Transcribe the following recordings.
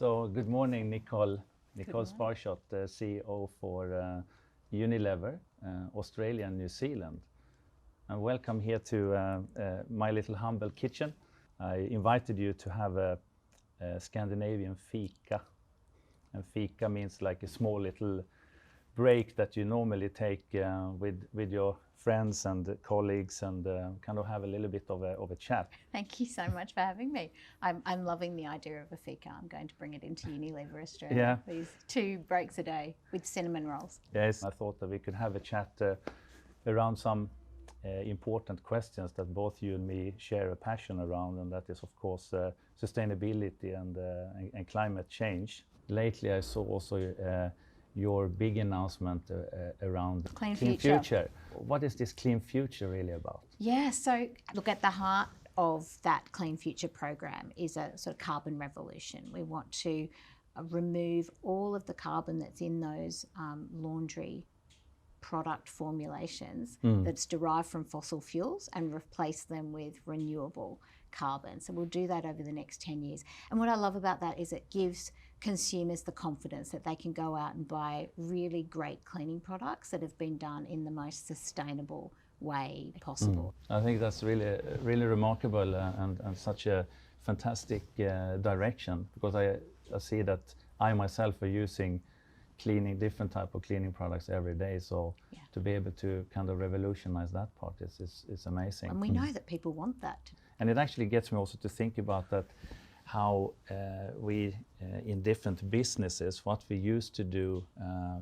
So good morning, Nicole. Nicole Sparshott, CEO for Unilever, Australia and New Zealand. And welcome here to my little humble kitchen. I invited you to have a Scandinavian fika. And fika means like a small little break that you normally take with your friends and colleagues and kind of have a little bit of a chat. Thank you so much for having me. I'm loving the idea of a fika. I'm going to bring it into Unilever Australia. Yeah. These 2 breaks a day with cinnamon rolls. Yes, I thought that we could have a chat around some important questions that both you and me share a passion around, and that is of course sustainability and climate change. Lately I saw also your big announcement around Clean Future. What is this Clean Future really about? Yeah, so look, at the heart of that Clean Future program is a sort of carbon revolution. We want to remove all of the carbon that's in those laundry product formulations that's derived from fossil fuels and replace them with renewable carbon. So we'll do that over the next 10 years. And what I love about that is it gives consumers the confidence that they can go out and buy really great cleaning products that have been done in the most sustainable way possible. I think that's really remarkable and such a fantastic direction, because I see that I myself are using different type of cleaning products every day. So to be able to kind of revolutionize that part is amazing. And we know that people want that. And it actually gets me also to think about that, how we in different businesses, what we used to do,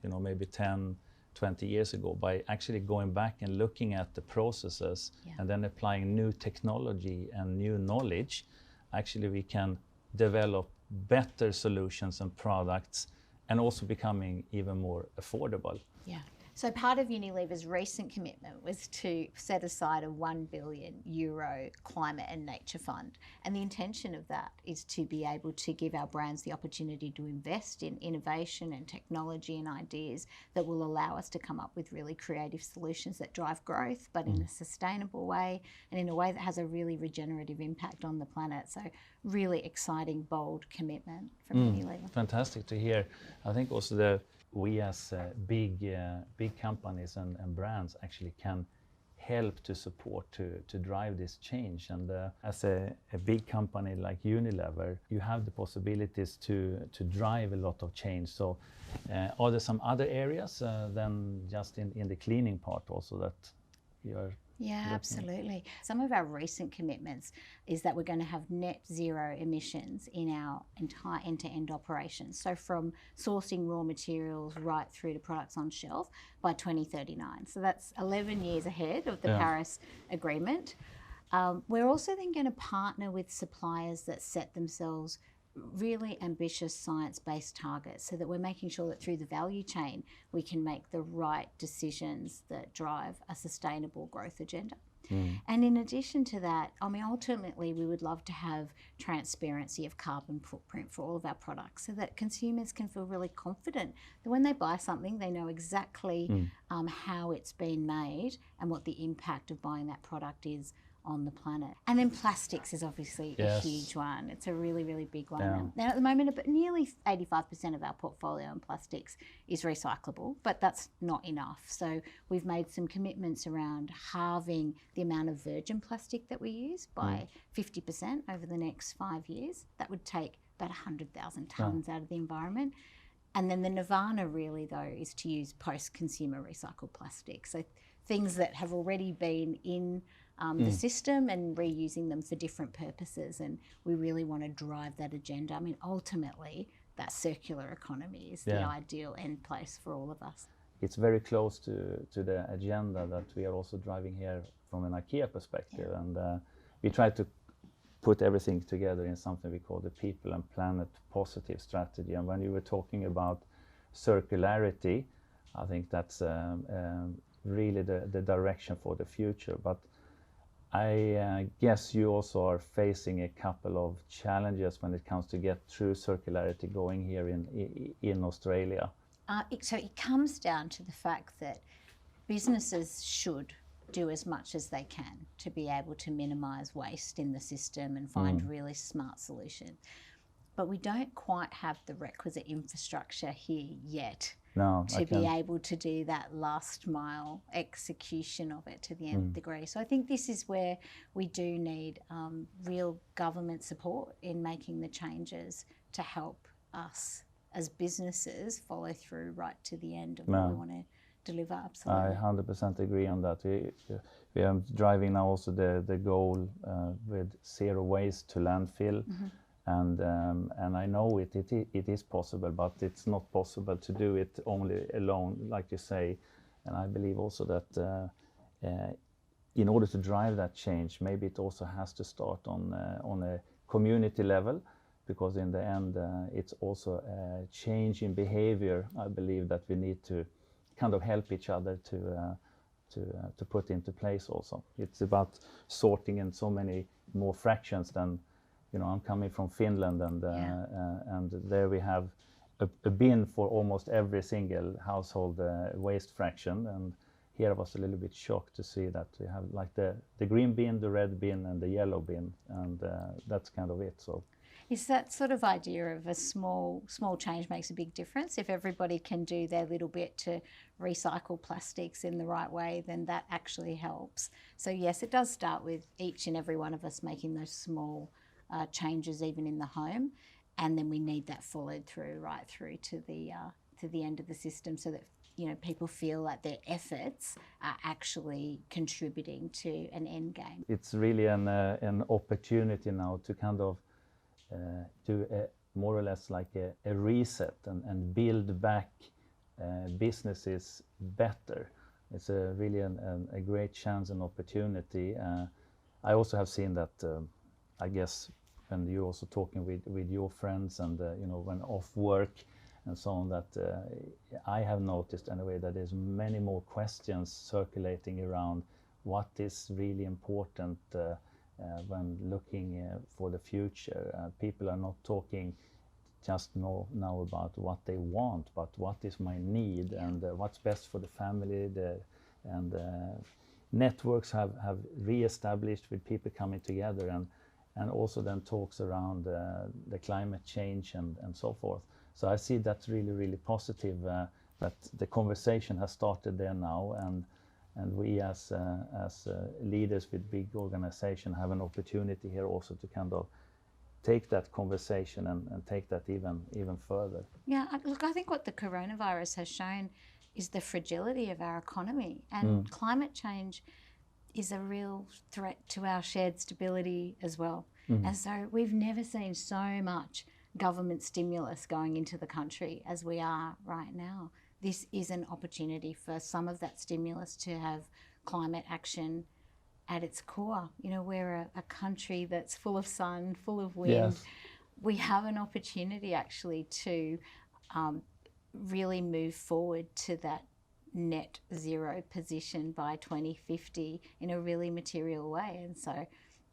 maybe 10, 20 years ago, by actually going back and looking at the processes and then applying new technology and new knowledge, actually we can develop better solutions and products and also becoming even more affordable. Yeah. So part of Unilever's recent commitment was to set aside a €1 billion climate and nature fund. And the intention of that is to be able to give our brands the opportunity to invest in innovation and technology and ideas that will allow us to come up with really creative solutions that drive growth, but in a sustainable way and in a way that has a really regenerative impact on the planet. So really exciting, bold commitment from Unilever. Fantastic to hear. I think also we as big companies and brands actually can help to support to drive this change. And as a big company like Unilever, you have the possibilities to drive a lot of change. So are there some other areas than just in the cleaning part also that you're absolutely. Some of our recent commitments is that we're going to have net zero emissions in our entire end-to-end operations. So from sourcing raw materials right through to products on shelf by 2039. So that's 11 years ahead of the Paris Agreement. We're also then going to partner with suppliers that set themselves really ambitious science-based targets, so that we're making sure that through the value chain we can make the right decisions that drive a sustainable growth agenda. And in addition to that, ultimately we would love to have transparency of carbon footprint for all of our products, so that consumers can feel really confident that when they buy something they know exactly how it's been made and what the impact of buying that product is on the planet. And then plastics is obviously a huge one. It's a really, really big one. Yeah. Now at the moment, nearly 85% of our portfolio in plastics is recyclable, but that's not enough. So we've made some commitments around halving the amount of virgin plastic that we use by 50% over the next 5 years. That would take about 100,000 tonnes out of the environment. And then the nirvana really though is to use post-consumer recycled plastic. So things that have already been in the system and reusing them for different purposes. And we really want to drive that agenda. Ultimately, that circular economy is the ideal end place for all of us. It's very close to the agenda that we are also driving here from an IKEA perspective. And we try to put everything together in something we call the People and Planet Positive strategy. And when you were talking about circularity, I think that's really the direction for the future. But I guess you also are facing a couple of challenges when it comes to get true circularity going here in Australia. So it comes down to the fact that businesses should do as much as they can to be able to minimise waste in the system and find really smart solutions. but we don't quite have the requisite infrastructure here yet No, to be able to do that last mile execution of it to the nth degree. So I think this is where we do need real government support in making the changes to help us as businesses follow through right to the end of what we want to deliver. Absolutely. I 100% agree on that. We are driving now also the goal with zero waste to landfill. And I know it is possible, but it's not possible to do it only alone, like you say. And I believe also that in order to drive that change, maybe it also has to start on a community level, because in the end, it's also a change in behavior. I believe that we need to kind of help each other to put into place also. It's about sorting in so many more fractions than, you know, I'm coming from Finland, and there we have a bin for almost every single household waste fraction. And here I was a little bit shocked to see that we have like the green bin, the red bin, and the yellow bin, and that's kind of it. So. Is that sort of idea of a small change makes a big difference? If everybody can do their little bit to recycle plastics in the right way, then that actually helps. So yes, it does start with each and every one of us making those small changes even in the home, and then we need that followed through right through to the end of the system, so that, you know, people feel that their efforts are actually contributing to an end game. It's really an opportunity now to kind of do more or less like a reset and build back businesses better. It's really a great chance and opportunity. I also have seen that, I guess, when you're also talking with your friends and you know, when off work and so on, that I have noticed anyway that there's many more questions circulating around what is really important when looking for the future. People are not talking just now about what they want, but what is my need, and what's best for the family. And networks have re-established with people coming together, and also then talks around the climate change and so forth. So I see that's really, really positive, that the conversation has started there now, and we as leaders with big organization have an opportunity here also to kind of take that conversation and take that even further. Yeah, look, I think what the coronavirus has shown is the fragility of our economy, and climate change is a real threat to our shared stability as well. And so we've never seen so much government stimulus going into the country as we are right now. This is an opportunity for some of that stimulus to have climate action at its core. You know, we're a country that's full of sun, full of wind. Yes. We have an opportunity actually to really move forward to that net zero position by 2050 in a really material way. And so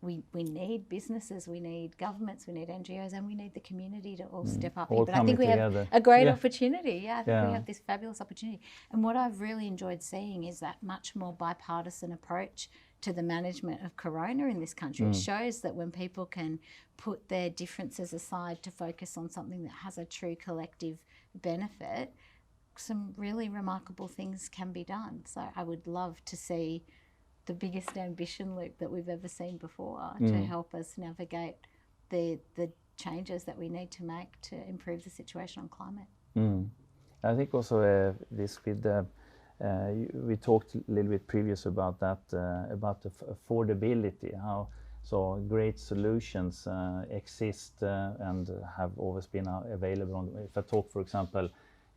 we need businesses, we need governments, we need NGOs, and we need the community to all step up. All But I think we together. have a great opportunity. Yeah, I think Yeah. we have this fabulous opportunity. And what I've really enjoyed seeing is that much more bipartisan approach to the management of corona in this country. It shows that when people can put their differences aside to focus on something that has a true collective benefit, some really remarkable things can be done. So I would love to see the biggest ambition loop that we've ever seen before to help us navigate the changes that we need to make to improve the situation on climate. I think also this with we talked a little bit previous about that, about the affordability, how so great solutions exist and have always been available. If I talk, for example,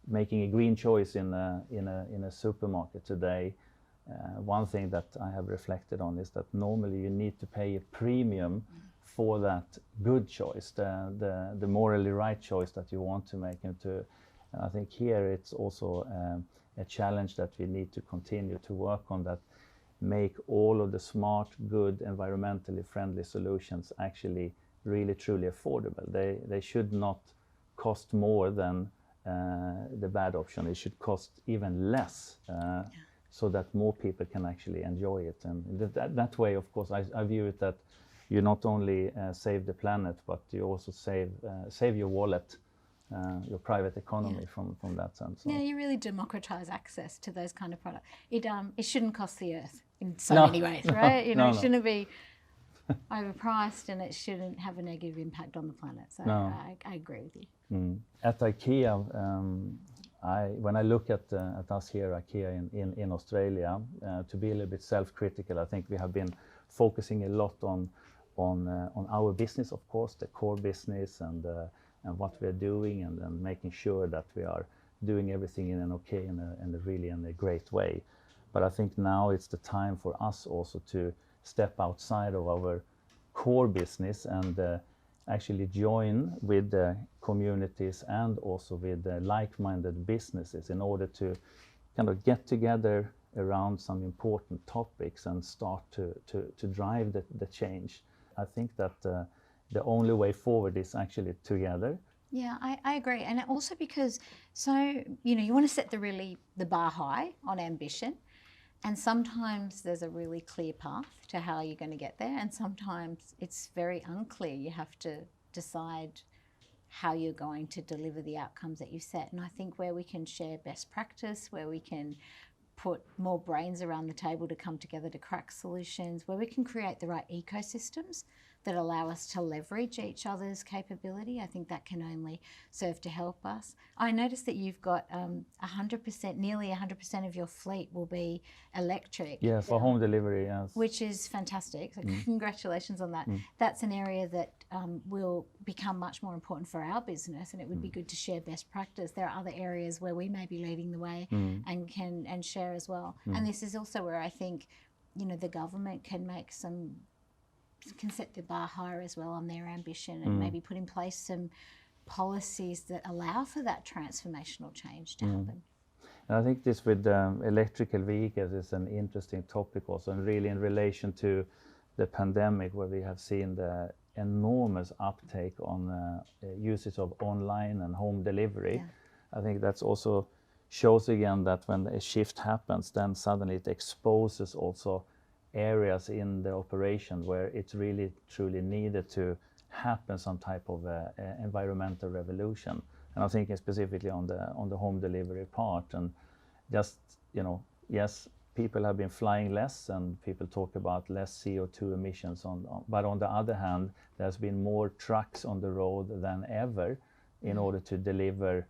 making a green choice in a supermarket today, one thing that I have reflected on is that normally you need to pay a premium for that good choice, the morally right choice that you want to make. And I think here it's also a challenge that we need to continue to work on, that make all of the smart, good, environmentally friendly solutions actually really truly affordable. They should not cost more than the bad option. It should cost even less, so that more people can actually enjoy it. And that way, of course, I view it that you not only save the planet, but you also save your wallet, your private economy from that sense. So. Yeah, you really democratize access to those kind of products. It shouldn't cost the earth in so many ways, right? You know, it shouldn't be overpriced, and it shouldn't have a negative impact on the planet. So I agree with you. At IKEA, when I look at us here, IKEA in Australia, to be a little bit self-critical, I think we have been focusing a lot on our business, of course, the core business and what we're doing, and making sure that we are doing everything in an okay and a great way. But I think now it's the time for us also to step outside of our core business and actually join with the communities and also with the like-minded businesses in order to kind of get together around some important topics and start to drive the change. I think that the only way forward is actually together. Yeah, I agree. And also because, you want to set the bar high on ambition. And sometimes there's a really clear path to how you're going to get there. And sometimes it's very unclear. You have to decide how you're going to deliver the outcomes that you set. And I think where we can share best practice, where we can put more brains around the table to come together to crack solutions, where we can create the right ecosystems that allow us to leverage each other's capability, I think that can only serve to help us. I noticed that you've got 100%, nearly 100% of your fleet will be electric. Yeah, for home delivery, yes. Which is fantastic. So congratulations on that. That's an area that will become much more important for our business, and it would be good to share best practice. There are other areas where we may be leading the way and can share as well. And this is also where I think, the government can set the bar higher as well on their ambition, and maybe put in place some policies that allow for that transformational change to happen. And I think this with electrical vehicles is an interesting topic also, and really in relation to the pandemic, where we have seen the enormous uptake on usage of online and home delivery. I think that's also shows again that when a shift happens, then suddenly it exposes also areas in the operation where it's really truly needed to happen some type of environmental revolution. And I'm thinking specifically on the home delivery part, and just yes, people have been flying less, and people talk about less CO2 emissions but on the other hand, there's been more trucks on the road than ever in order to deliver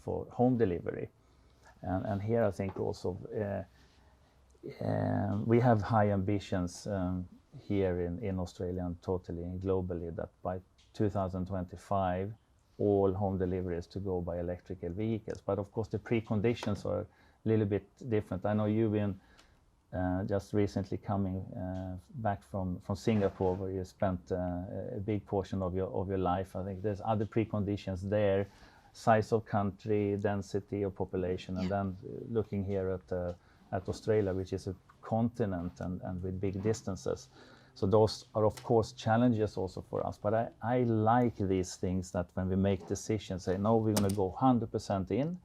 for home delivery. And here I think also we have high ambitions here in Australia and totally and globally, that by 2025 all home deliveries to go by electrical vehicles. But of course the preconditions are a little bit different. I know you've been just recently coming back from Singapore, where you spent a big portion of your life. I think there's other preconditions there, size of country, density of population, and then looking here at Australia, which is a continent and with big distances. So those are of course challenges also for us. But I like these things that when we make decisions, say no, we're going to go 100% in,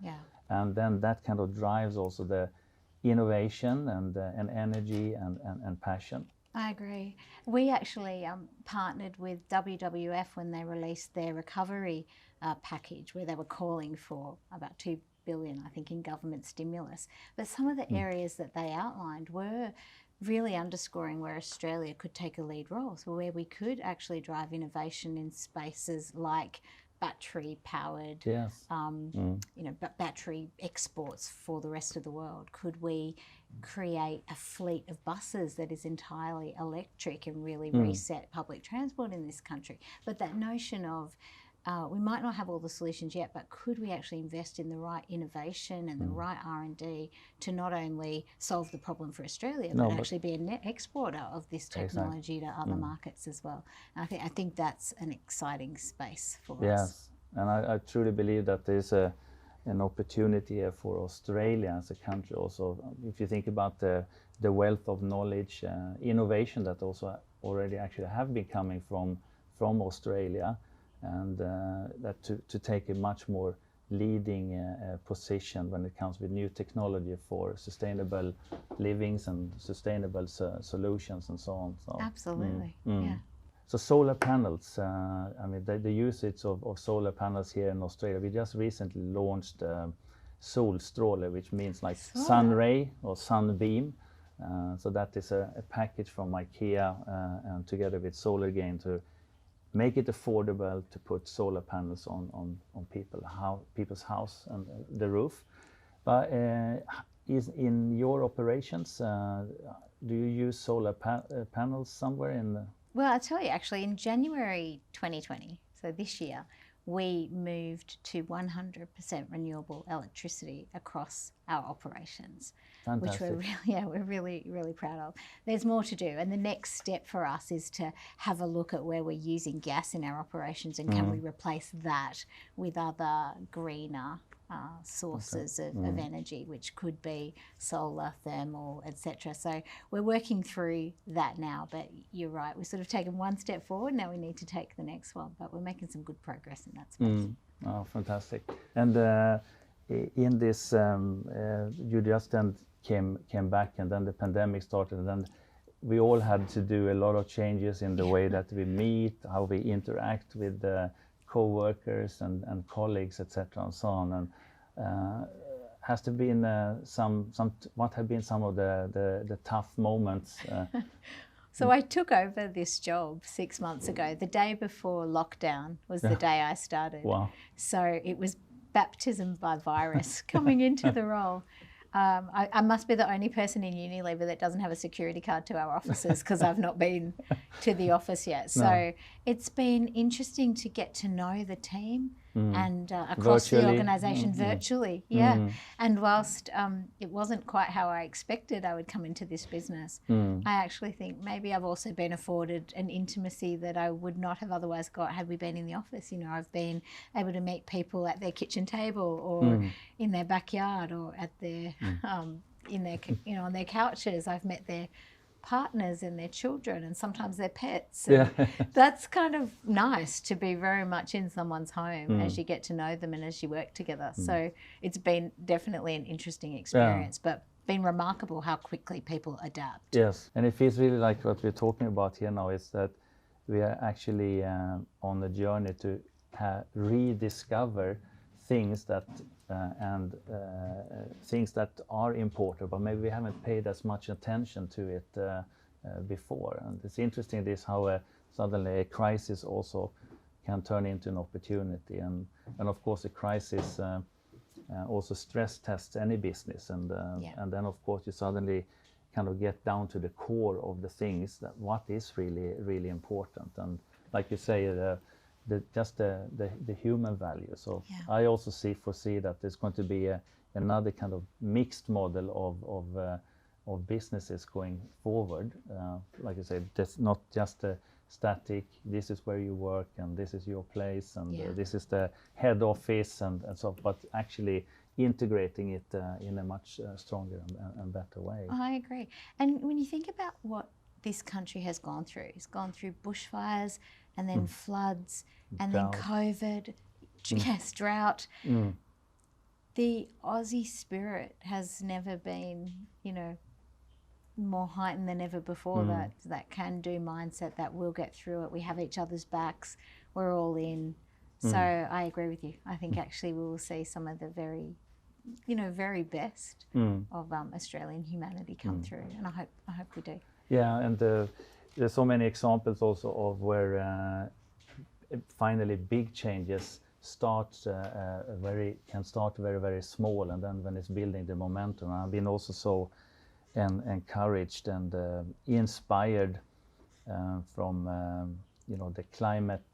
and then that kind of drives also the innovation and energy and passion. I agree. We actually partnered with WWF when they released their recovery package, where they were calling for about $2 billion, I think, in government stimulus. But some of the areas that they outlined were really underscoring where Australia could take a lead role, so where we could actually drive innovation in spaces like battery-powered, battery exports for the rest of the world. Could we create a fleet of buses that is entirely electric and really reset public transport in this country? But that notion of we might not have all the solutions yet, but could we actually invest in the right innovation and the right R&D to not only solve the problem for Australia, but actually be a net exporter of this technology to other markets as well? And I think that's an exciting space for us. Yes, and I truly believe that there's an opportunity here for Australia as a country also. If you think about the wealth of knowledge, innovation that also already actually have been coming from Australia, and that to take a much more leading position when it comes with new technology for sustainable livings and sustainable solutions and so on. So, absolutely, yeah. So solar panels, I mean, the usage of solar panels here in Australia, we just recently launched Solstråle, which means like sun ray or sunbeam. So that is a package from IKEA and together with Solar Gain to make it affordable to put solar panels on people's house and the roof. But is in your operations, do you use solar panels somewhere in the... Well, I'll tell you, actually, in January 2020, so this year, we moved to 100% renewable electricity across our operations. Fantastic. Which we're really proud of. There's more to do, and the next step for us is to have a look at where we're using gas in our operations and can we replace that with other greener sources of energy, which could be solar, thermal, etc. So we're working through that now, but you're right, we've sort of taken one step forward, now we need to take the next one, but we're making some good progress in that space. Oh, fantastic. And in this, you just then came back and then the pandemic started and then we all had to do a lot of changes in the way that we meet, how we interact with co-workers and colleagues, etc. and so on. And has there been what have been some of the tough moments? So I took over this job 6 months ago. The day before lockdown was the day I started. Wow. So it was baptism by virus coming into the role. I must be the only person in Unilever that doesn't have a security card to our offices because I've not been to the office yet. So it's been interesting to get to know the team and across the organisation virtually. And whilst it wasn't quite how I expected I would come into this business, I actually think maybe I've also been afforded an intimacy that I would not have otherwise got had we been in the office. You know, I've been able to meet people at their kitchen table or in their backyard or at their in their on their couches. I've met their partners and their children and sometimes their pets. And that's kind of nice to be very much in someone's home as you get to know them and as you work together. So it's been definitely an interesting experience, but been remarkable how quickly people adapt. Yes, and it feels really like what we're talking about here now is that we are actually on a journey to rediscover things that things that are important, but maybe we haven't paid as much attention to it before. And it's interesting this how suddenly a crisis also can turn into an opportunity, and of course a crisis also stress tests any business, and then of course you suddenly kind of get down to the core of the things that what is really important, and like you say, the human value. So I also foresee that there's going to be another kind of mixed model of businesses going forward. Like I said, that's not just a static, this is where you work and this is your place and this is the head office and so, but actually integrating it in a much stronger and better way. I agree. And when you think about what this country has gone through, it's gone through bushfires and then floods and then COVID, drought. The Aussie spirit has never been, more heightened than ever before. That can-do mindset, that we'll get through it. We have each other's backs. We're all in. So I agree with you. I think actually we will see some of the very best of Australian humanity come through, and I hope we do. Yeah, and there's so many examples also of where finally big changes can start very small, and then when it's building the momentum. I've been also so encouraged and inspired from the climate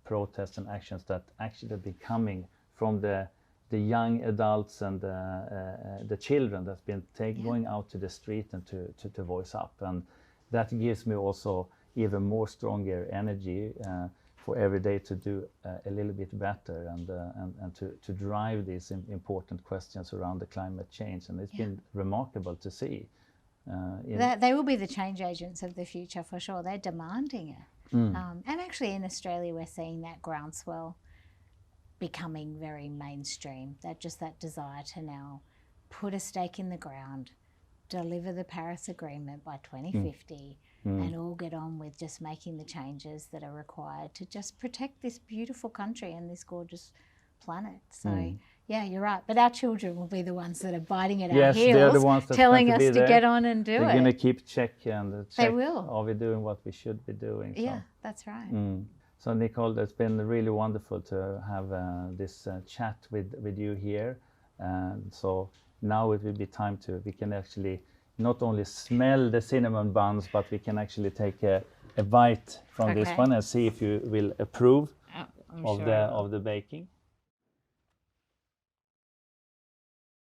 protests and actions that actually have been coming from the young adults and the children that's been going out to the street and to voice up, and that gives me also even more stronger energy for every day to do a little bit better and to drive these important questions around the climate change. And it's been remarkable to see. They will be the change agents of the future for sure. They're demanding it. And actually in Australia we're seeing that groundswell becoming very mainstream, that desire to now put a stake in the ground, deliver the Paris Agreement by 2050, and all get on with just making the changes that are required to just protect this beautiful country and this gorgeous planet. So yeah, you're right. But our children will be the ones that are biting at our heels, they're the ones that's telling us be to there. get on and do They're it. going to keep checking and check. They will. Are we doing what we should be doing? So. Yeah, that's right. So Nicole, it's been really wonderful to have this chat with you here. And so now it will be time we can actually not only smell the cinnamon buns, but we can actually take a bite from this one and see if you will approve of the baking.